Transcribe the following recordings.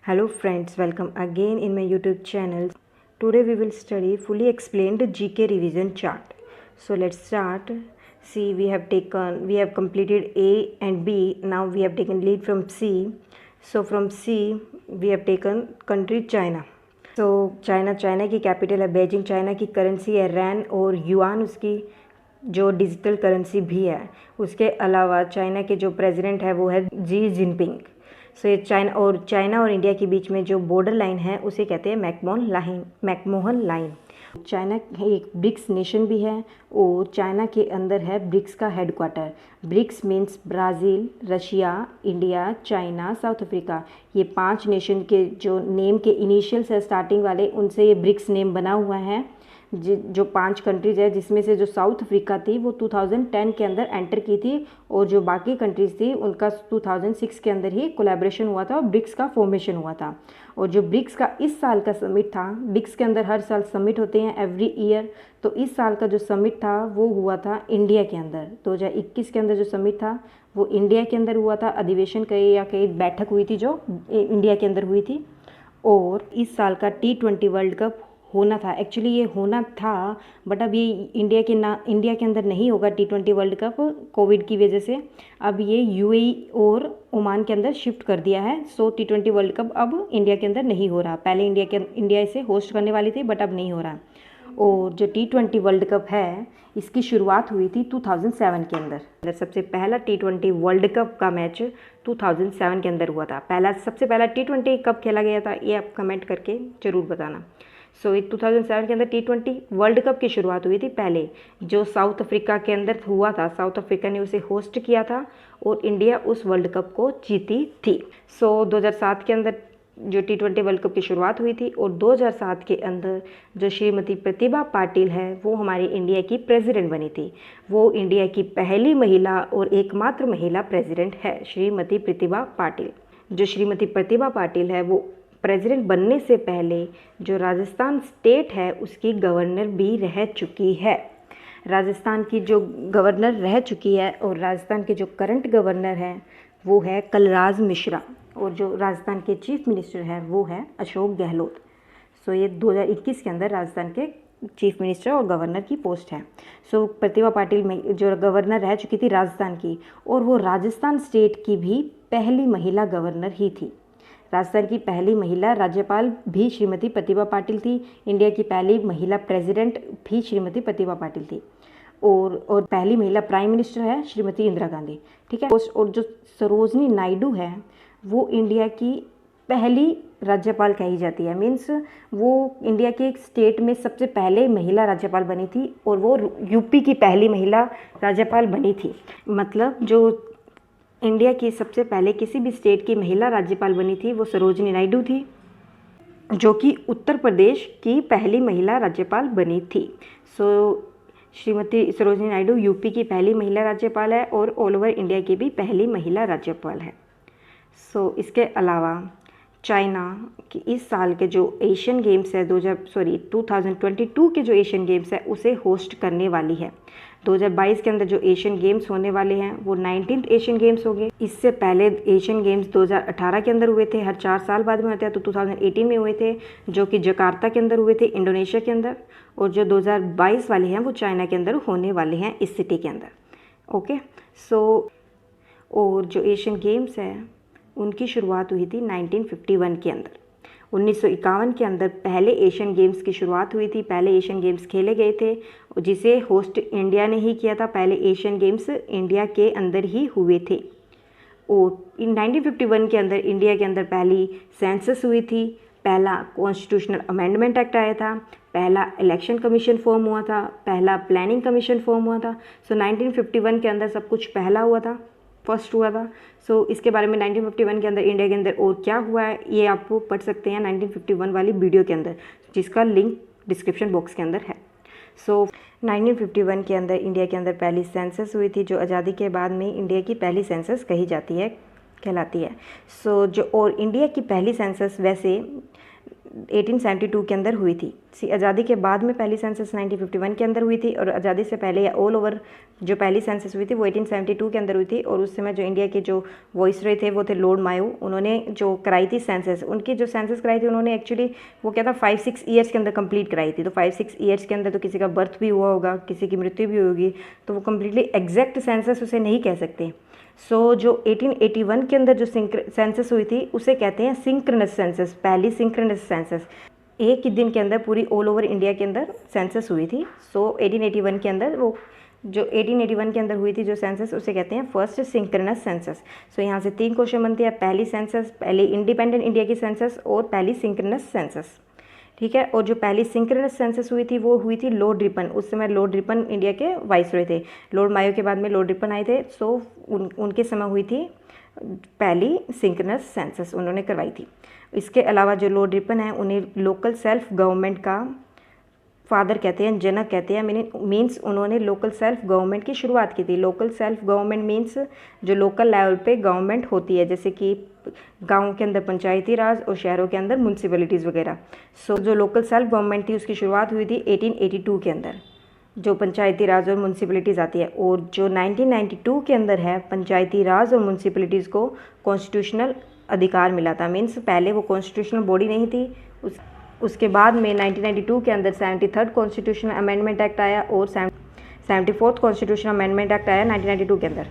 Hello friends, welcome again in my YouTube channel. Today we will study fully explained GK revision chart. So let's start. See, we have completed A and B. Now we have taken lead from C. So from C we have taken country China. So China की capital है Beijing, China की currency है रैन और yuan उसकी जो digital currency भी है। उसके अलावा चाइना के जो प्रेसिडेंट है वो है जी जिनपिंग। सो ये चाइना और इंडिया के बीच में जो बॉर्डर लाइन है उसे कहते हैं मैकमोहन लाइन। चाइना एक ब्रिक्स नेशन भी है और चाइना के अंदर है ब्रिक्स का headquarter. BRICS means Brazil, Russia, India, China, South Africa. ये 5 नेशन के जो नेम के इनिशियल्स है स्टार्टिंग वाले, उनसे ये ब्रिक्स नेम बना हुआ है। जो 5 कंट्रीज़ है जिसमें से जो साउथ अफ्रीका थी वो 2010 के अंदर एंटर की थी और जो बाकी कंट्रीज़ थी उनका 2006 के अंदर ही कोलैबोरेशन हुआ था और ब्रिक्स का फॉर्मेशन हुआ था। और जो ब्रिक्स का इस साल का समिट था, ब्रिक्स के अंदर हर साल समिट होते हैं एवरी ईयर, तो इस साल का जो समिट था वो हुआ था इंडिया के अंदर। 2021 के अंदर जो समिट था वो इंडिया के अंदर हुआ था। अधिवेशन कई बैठक हुई थी जो इंडिया के अंदर हुई थी। और इस साल का T20 वर्ल्ड कप होना था। एक्चुअली ये होना था बट अब ये इंडिया के अंदर नहीं होगा T20 वर्ल्ड कप कोविड की वजह से। अब ये UAE और ओमान के अंदर शिफ्ट कर दिया है। सो T20 वर्ल्ड कप अब इंडिया के अंदर नहीं हो रहा। पहले इंडिया इसे होस्ट करने वाली थी बट अब नहीं हो रहा। और जो T20 वर्ल्ड कप है इसकी शुरुआत हुई थी 2007 के अंदर। सबसे पहला T20 वर्ल्ड कप का मैच 2007 के अंदर हुआ था। सबसे पहला T20 कब खेला गया था ये आप कमेंट करके ज़रूर बताना। सो 2007 के अंदर T20 वर्ल्ड कप की शुरुआत हुई थी। पहले जो साउथ अफ्रीका के अंदर हुआ था, साउथ अफ्रीका ने उसे होस्ट किया था और इंडिया उस वर्ल्ड कप को जीती थी। सो 2007 के अंदर जो T20 वर्ल्ड कप की शुरुआत हुई थी और 2007 के अंदर जो श्रीमती प्रतिभा पाटिल है वो हमारी इंडिया की प्रेसिडेंट बनी थी। वो इंडिया की पहली महिला और एकमात्र महिला प्रेसिडेंट है, श्रीमती प्रतिभा पाटिल। जो श्रीमती प्रतिभा पाटिल है वो प्रेसिडेंट बनने से पहले जो राजस्थान स्टेट है उसकी गवर्नर भी रह चुकी है। राजस्थान की जो गवर्नर रह चुकी है और राजस्थान के जो करंट गवर्नर हैं वो है कलराज मिश्रा और जो राजस्थान के चीफ मिनिस्टर है वो है अशोक गहलोत। सो ये 2021 के अंदर राजस्थान के चीफ मिनिस्टर और गवर्नर की पोस्ट है। सो प्रतिभा पाटिल में जो गवर्नर रह चुकी थी राजस्थान की, और वो राजस्थान स्टेट की भी पहली महिला गवर्नर ही थी। राजस्थान की पहली महिला राज्यपाल भी श्रीमती प्रतिभा पाटिल थी। इंडिया की पहली महिला प्रेसिडेंट भी श्रीमती प्रतिभा पाटिल थी और पहली महिला प्राइम मिनिस्टर है श्रीमती इंदिरा गांधी। ठीक है। और जो सरोजनी नायडू है वो इंडिया की पहली राज्यपाल कही जाती है। मीन्स वो इंडिया के एक स्टेट में सबसे पहले महिला राज्यपाल बनी थी और वो यूपी की पहली महिला राज्यपाल बनी थी। मतलब जो इंडिया की सबसे पहले किसी भी स्टेट की महिला राज्यपाल बनी थी वो सरोजनी नायडू थी, जो कि उत्तर प्रदेश की पहली महिला राज्यपाल बनी थी। सो श्रीमती सरोजनी नायडू यूपी की पहली महिला राज्यपाल है और ऑल ओवर इंडिया की भी पहली महिला राज्यपाल है। सो इसके अलावा चाइना की इस साल के जो एशियन गेम्स है 2022 के जो एशियन गेम्स है उसे होस्ट करने वाली है। 2022 के अंदर जो एशियन गेम्स होने वाले हैं वो 19th एशियन गेम्स हो गए। इससे पहले एशियन गेम्स 2018 के अंदर हुए थे, हर 4 साल बाद में होते हैं, तो 2018 में हुए थे जो कि जकार्ता के अंदर हुए थे इंडोनेशिया के अंदर। और जो 2022 वाले हैं वो चाइना के अंदर होने वाले हैं इस सिटी के अंदर। ओके। सो और जो एशियन गेम्स है उनकी शुरुआत हुई थी 1951 के अंदर। 1951 के अंदर पहले एशियन गेम्स की शुरुआत हुई थी। पहले एशियन गेम्स खेले गए थे जिसे होस्ट इंडिया ने ही किया था। पहले एशियन गेम्स इंडिया के अंदर ही हुए थे। और 1951 के अंदर इंडिया के अंदर पहली सेंसस हुई थी, पहला कॉन्स्टिट्यूशनल अमेंडमेंट एक्ट आया था, पहला इलेक्शन कमीशन फॉर्म हुआ था, पहला प्लानिंग कमीशन फॉर्म हुआ था। सो 1951 के अंदर सब कुछ पहला हुआ था, फर्स्ट हुआ था। सो इसके बारे में 1951 के अंदर इंडिया के अंदर और क्या हुआ है ये आप पढ़ सकते हैं 1951 वाली वीडियो के अंदर, जिसका लिंक डिस्क्रिप्शन बॉक्स के अंदर है। सो 1951 के अंदर इंडिया के अंदर पहली सेंसस हुई थी जो आज़ादी के बाद में इंडिया की पहली सेंसस कहलाती है। सो जो और इंडिया की पहली सेंसस वैसे 1872 के अंदर हुई थी। आज़ादी के बाद में पहली सेंसस 1951 के अंदर हुई थी, और आज़ादी से पहले या ऑल ओवर जो पहली सेंसस हुई थी वो 1872 के अंदर हुई थी। और उस समय जो इंडिया के जो वॉइसरॉय थे वो थे लॉर्ड मायो। उन्होंने जो कराई थी सेंसस, उनकी जो सेंसस कराई थी उन्होंने एक्चुअली वो क्या था 5-6 ईयर्स के अंदर कंप्लीट कराई थी। तो 5-6 ईयर्स के अंदर तो किसी का बर्थ भी हुआ होगा, किसी की मृत्यु भी होगी, तो वो कम्प्लीटली एग्जैक्ट सेंसस उसे नहीं कह सकते। सो जो 1881 के अंदर जो सेंसस हुई थी उसे कहते हैं सिंक्रोनस सेंसस, पहली सिंक्रोनस सेंसस। एक ही दिन के अंदर पूरी ऑल ओवर इंडिया के अंदर सेंसस हुई थी। सो 1881 के अंदर वो जो 1881 के अंदर हुई थी जो सेंसस उसे कहते हैं फर्स्ट सिंक्रोनस सेंसस। सो यहाँ से 3 क्वेश्चन बनते हैं, पहली सेंसस, पहली इंडिपेंडेंट इंडिया की सेंसस और पहली सिंक्रोनस सेंसस। ठीक है। और जो पहली सिंक्रोनस सेंसस हुई थी वो हुई थी लॉर्ड रिपन। उस समय लॉर्ड रिपन इंडिया के वाइसरॉय थे। लॉर्ड मायो के बाद में लॉर्ड रिपन आए थे। सो उनके समय हुई थी पहली सिंक्रोनस सेंसस, उन्होंने करवाई थी। इसके अलावा जो लॉर्ड रिपन है उन्हें लोकल सेल्फ गवर्नमेंट का फादर कहते हैं, जनक कहते हैं। मीन्स उन्होंने लोकल सेल्फ गवर्नमेंट की शुरुआत की थी। लोकल सेल्फ गवर्नमेंट मीन्स जो लोकल लेवल पे गवर्नमेंट होती है, जैसे कि गाँव के अंदर पंचायती राज और शहरों के अंदर म्यूनसिपैलिटीज़ वगैरह। सो जो लोकल सेल्फ गवर्नमेंट थी उसकी शुरुआत हुई थी 1882 के अंदर, जो पंचायती राज और म्यूनसिपैलिटीज़ आती है। और जो 1992 के अंदर है पंचायती राज और म्यूनसिपैलिटीज़ को कॉन्स्टिट्यूशनल अधिकार मिला था। मीन्स पहले वो कॉन्स्टिट्यूशनल बॉडी नहीं थी। उसके बाद में 1992 के अंदर 73rd कॉन्स्टिट्यूशनल अमेंडमेंट एक्ट आया और 74th कॉन्स्टिट्यूशनल अमेंडमेंट एक्ट आया 1992 के अंदर।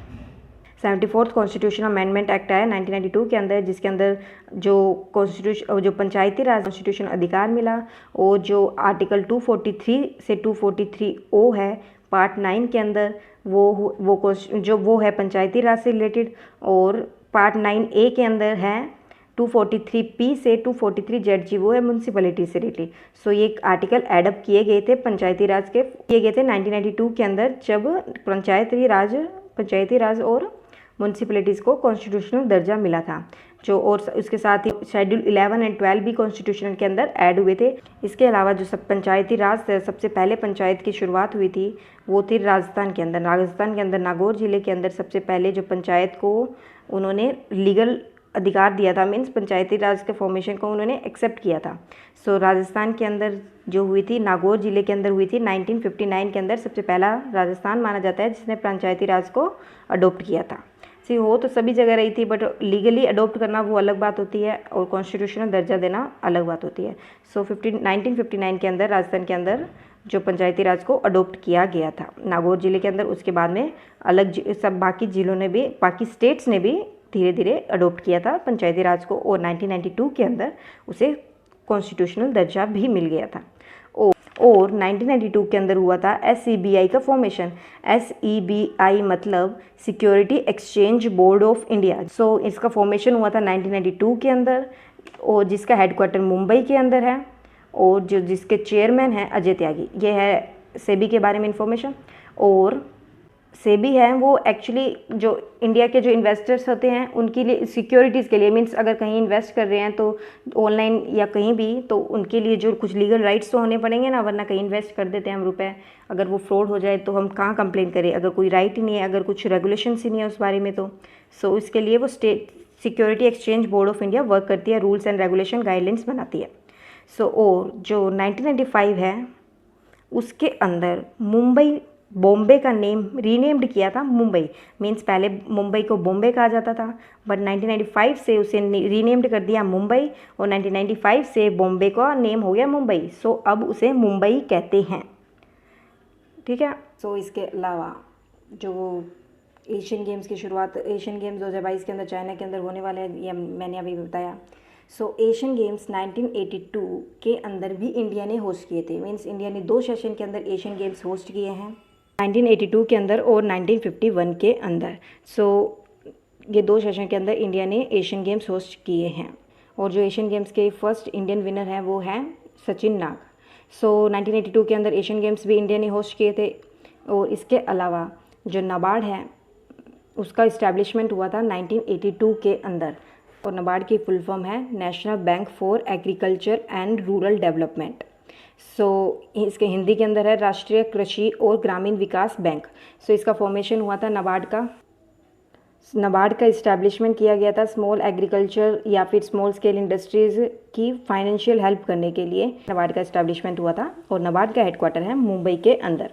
74th कॉन्स्टिट्यूशनल अमेंडमेंट एक्ट आया 1992 के अंदर, जिसके अंदर जो पंचायती राज कॉन्स्टिट्यूशन अधिकार मिला। और जो आर्टिकल 243 से 243 ओ है पार्ट 9 के अंदर वो है पंचायती राज से रिलेटेड। और पार्ट 9A के अंदर है 243P से 243ZG, वो है म्यूनसिपैलिटी से रिलेटेड। सो ये आर्टिकल एडअप किए गए थे पंचायती राज के, किए गए थे 1992 के अंदर, जब पंचायती राज और म्यूनसिपैलिटीज़ को कॉन्स्टिट्यूशनल दर्जा मिला था। जो और उसके साथ ही शेड्यूल 11 और 12 भी कॉन्स्टिट्यूशन के अंदर ऐड हुए थे। इसके अलावा जो सब पंचायती राज सबसे पहले पंचायत की शुरुआत हुई थी वो थी राजस्थान के अंदर। राजस्थान के अंदर नागौर जिले के अंदर सबसे पहले जो पंचायत को उन्होंने लीगल अधिकार दिया था, मीन्स पंचायती राज के फॉर्मेशन को उन्होंने एक्सेप्ट किया था। सो राजस्थान के अंदर जो हुई थी नागौर जिले के अंदर हुई थी 1959 के अंदर। सबसे पहला राजस्थान माना जाता है जिसने पंचायती राज को अडोप्ट किया था। हो तो सभी जगह रही थी, बट लीगली अडोप्ट करना वो अलग बात होती है और कॉन्स्टिट्यूशनल दर्जा देना अलग बात होती है। सो 1959 के अंदर राजस्थान के अंदर जो पंचायती राज को अडोप्ट किया गया था नागौर जिले के अंदर। उसके बाद में सब बाकी जिलों ने भी, बाकी स्टेट्स ने भी धीरे धीरे अडोप्ट किया था पंचायती राज को। और 1992 के अंदर उसे कॉन्स्टिट्यूशनल दर्जा भी मिल गया था। और 1992 के अंदर हुआ था SEBI का फॉर्मेशन। SEBI मतलब security exchange board of India. So इसका फॉर्मेशन हुआ था 1992 के अंदर, और जिसका हेडक्वार्टर मुंबई के अंदर है, और जिसके चेयरमैन हैं अजय त्यागी। ये है सेबी के बारे में इंफॉर्मेशन। और सेबी है वो एक्चुअली जो इंडिया के जो इन्वेस्टर्स होते हैं उनके लिए सिक्योरिटीज़ के लिए, मीन्स अगर कहीं इन्वेस्ट कर रहे हैं तो ऑनलाइन या कहीं भी, तो उनके लिए जो कुछ लीगल राइट्स तो होने पड़ेंगे ना, वरना कहीं इन्वेस्ट कर देते हैं हम रुपए, अगर वो फ्रॉड हो जाए तो हम कहाँ कंप्लेन करें, अगर कोई राइट ही नहीं है, अगर कुछ रेगुलेशंस ही नहीं है उस बारे में तो। सो इसके लिए वो state security exchange board of India work करती है, रूल्स एंड रेगुलेशन गाइडलाइंस बनाती है। सो और जो 1995 है उसके अंदर बॉम्बे का नेम रीनेम्ड किया था मुंबई। मीन्स पहले मुंबई को बॉम्बे कहा जाता था, बट 1995 से उसे रीनेम्ड कर दिया मुंबई, और 1995 से बॉम्बे का नेम हो गया मुंबई। सो अब उसे मुंबई कहते हैं। ठीक है। सो इसके अलावा जो एशियन गेम्स की शुरुआत, एशियन गेम्स 2022 के अंदर चाइना के अंदर होने वाले हैं, ये मैंने अभी बताया। सो एशियन गेम्स 1982 के अंदर भी इंडिया ने होस्ट किए थे। मीन्स इंडिया ने 2 सेशन के अंदर एशियन गेम्स होस्ट किए हैं, 1982 के अंदर और 1951 के अंदर। सो ये 2 सेशन के अंदर इंडिया ने एशियन गेम्स होस्ट किए हैं। और जो एशियन गेम्स के फर्स्ट इंडियन विनर हैं वो हैं सचिन नाग। सो 1982 के अंदर एशियन गेम्स भी इंडिया ने होस्ट किए थे। और इसके अलावा जो नाबार्ड है उसका इस्टेब्लिशमेंट हुआ था 1982 के अंदर, और नाबार्ड की फुल फॉर्म है national bank for agriculture and rural development. So इसके हिंदी के अंदर है राष्ट्रीय कृषि और ग्रामीण विकास बैंक। सो इसका फॉर्मेशन हुआ था नाबार्ड का नाबार्ड का इस्टेब्लिशमेंट किया गया था स्मॉल एग्रीकल्चर या फिर स्मॉल स्केल इंडस्ट्रीज़ की फाइनेंशियल हेल्प करने के लिए नाबार्ड का इस्टेब्लिशमेंट हुआ था। और नाबार्ड का हेडक्वार्टर है मुंबई के अंदर।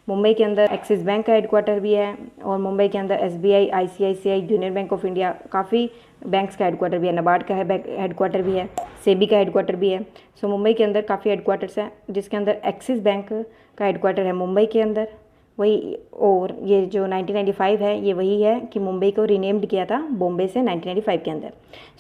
मुंबई के अंदर एक्सिस बैंक का हेडक्वार्टर भी है और मुंबई के अंदर SBI, ICICI, union bank of India, काफ़ी बैंक्स का हेडक्वार्टर भी है। नाबार्ड का हेडक्वार्टर भी है, सेबी का हेडक्वार्टर भी है। सो मुंबई के अंदर काफ़ी हेडक्वार्टर्स हैं, जिसके अंदर एक्सिस बैंक का हेडक्वार्टर है मुंबई के अंदर वही। और ये जो 1995 है ये वही है कि मुंबई को रीनेम्ड किया था बॉम्बे से 1995 के अंदर।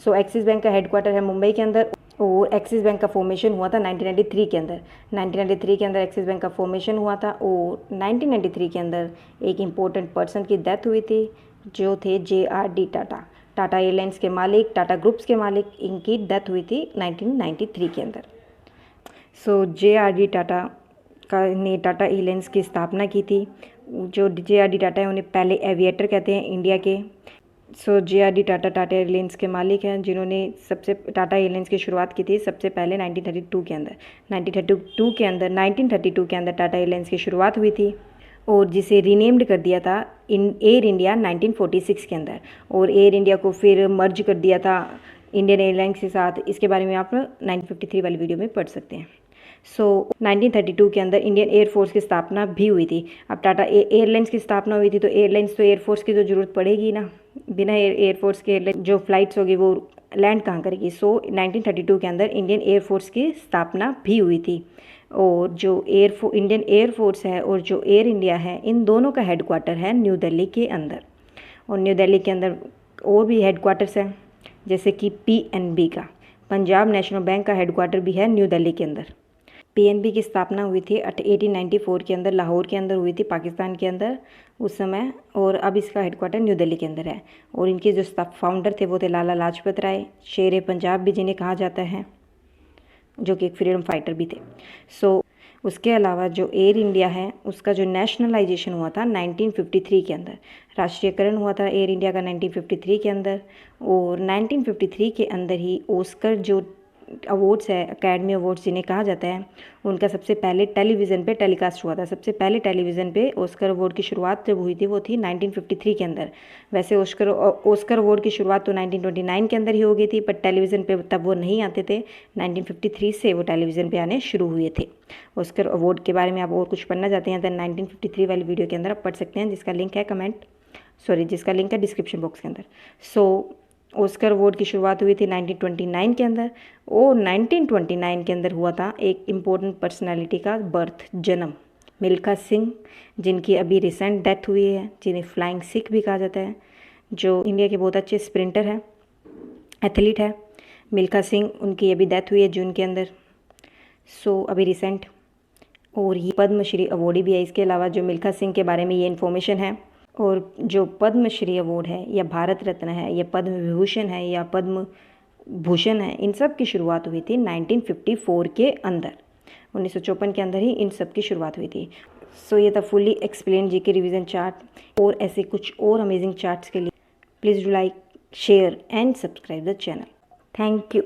सो एक्सिस बैंक का हेडक्वार्टर है मुंबई के अंदर और एक्सिस बैंक का फॉर्मेशन हुआ था 1993 के अंदर। 1993 के अंदर एक्सिस बैंक का फॉर्मेशन हुआ था और 1993 के अंदर एक इम्पोर्टेंट पर्सन की डेथ हुई थी जो थे JRD टाटा। टाटा एयरलाइंस के मालिक, टाटा ग्रुप्स के मालिक, इनकी डेथ हुई थी 1993 के अंदर। सो JRD टाटा ने टाटा एयरलाइंस की स्थापना की थी। जो JRD टाटा है उन्हें पहले एविएटर कहते हैं इंडिया के। सो JRD टाटा टाटा एयरलाइंस के मालिक हैं जिन्होंने सबसे टाटा एयरलाइंस की शुरुआत की थी सबसे पहले 1932 के अंदर। 1932 के अंदर टाटा एयरलाइंस की शुरुआत हुई थी और जिसे रीनेम्ड कर दिया था एयर इंडिया 1946 के अंदर। और एयर इंडिया को फिर मर्ज कर दिया था इंडियन एयरलाइंस के साथ। इसके बारे में आप 1953 वाली वीडियो में पढ़ सकते हैं। सो 1932 के अंदर इंडियन एयरफोर्स की स्थापना भी हुई थी। अब टाटा एयरलाइंस की स्थापना हुई थी तो एयरलाइंस तो एयरफोर्स की तो ज़रूरत पड़ेगी ना, बिना एयरफोर्स के एयरलाइन जो फ्लाइट्स होगी वो लैंड कहाँ करेगी। सो 1932 के अंदर इंडियन एयरफोर्स की स्थापना भी हुई थी। और जो इंडियन एयरफोर्स है और जो एयर इंडिया है इन दोनों का हेडक्वार्टर है न्यू दिल्ली के अंदर। और न्यू दिल्ली के अंदर और भी हेडक्वार्टर्स हैं जैसे कि PNB का, पंजाब नेशनल बैंक का हेडक्वार्टर भी है न्यू दिल्ली के अंदर। PNB की स्थापना हुई थी 1894 के अंदर, लाहौर के अंदर हुई थी, पाकिस्तान के अंदर उस समय। और अब इसका हेडक्वार्टर न्यू दिल्ली के अंदर है। और इनके जो फाउंडर थे वो थे लाला लाजपत राय, शेर पंजाब भी जिन्हें कहा जाता है, जो कि एक फ्रीडम फाइटर भी थे। सो उसके अलावा जो एयर इंडिया है उसका जो नेशनलाइजेशन हुआ था 1953 के अंदर, राष्ट्रीयकरण हुआ था एयर इंडिया का 1953 के अंदर। और 1953 के अंदर ही ऑस्कर जो अवार्ड्स है, अकेडमी अवार्ड्स जिन्हें कहा जाता है, उनका सबसे पहले टेलीविज़न पे टेलीकास्ट हुआ था। सबसे पहले टेलीविज़न पे ऑस्कर अवार्ड की शुरुआत जब हुई थी वो थी 1953 के अंदर। वैसे ऑस्कर अवार्ड की शुरुआत तो 1929 के अंदर ही हो गई थी, पर टेलीविज़न पे तब वो नहीं आते थे। 1953 से वो टेलीविज़न पे आने शुरू हुए थे। ऑस्कर अवार्ड के बारे में आप और कुछ पढ़ना चाहते हैं तो 1953 वाली वीडियो के अंदर आप पढ़ सकते हैं, जिसका लिंक है डिस्क्रिप्शन बॉक्स के अंदर। सो ऑस्कर अवार्ड की शुरुआत हुई थी 1929 के अंदर। और 1929 के अंदर हुआ था एक इम्पोर्टेंट पर्सनालिटी का बर्थ, जन्म, मिल्खा सिंह, जिनकी अभी रिसेंट डेथ हुई है, जिन्हें फ्लाइंग सिख भी कहा जाता है, जो इंडिया के बहुत अच्छे स्प्रिंटर हैं, एथलीट है मिल्खा सिंह। उनकी अभी डेथ हुई है जून के अंदर। सो अभी रिसेंट। और ये पद्मश्री अवार्डी भी है। इसके अलावा जो मिल्खा सिंह के बारे में ये इन्फॉर्मेशन है। और जो पद्मश्री अवार्ड है या भारत रत्न है या पद्म विभूषण है या पद्म भूषण है, इन सब की शुरुआत हुई थी 1954 के अंदर। 1954 के अंदर ही इन सब की शुरुआत हुई थी। सो ये था fully explain GK revision chart. और ऐसे कुछ और अमेजिंग चार्ट्स के लिए please do like, share and subscribe the channel. Thank you.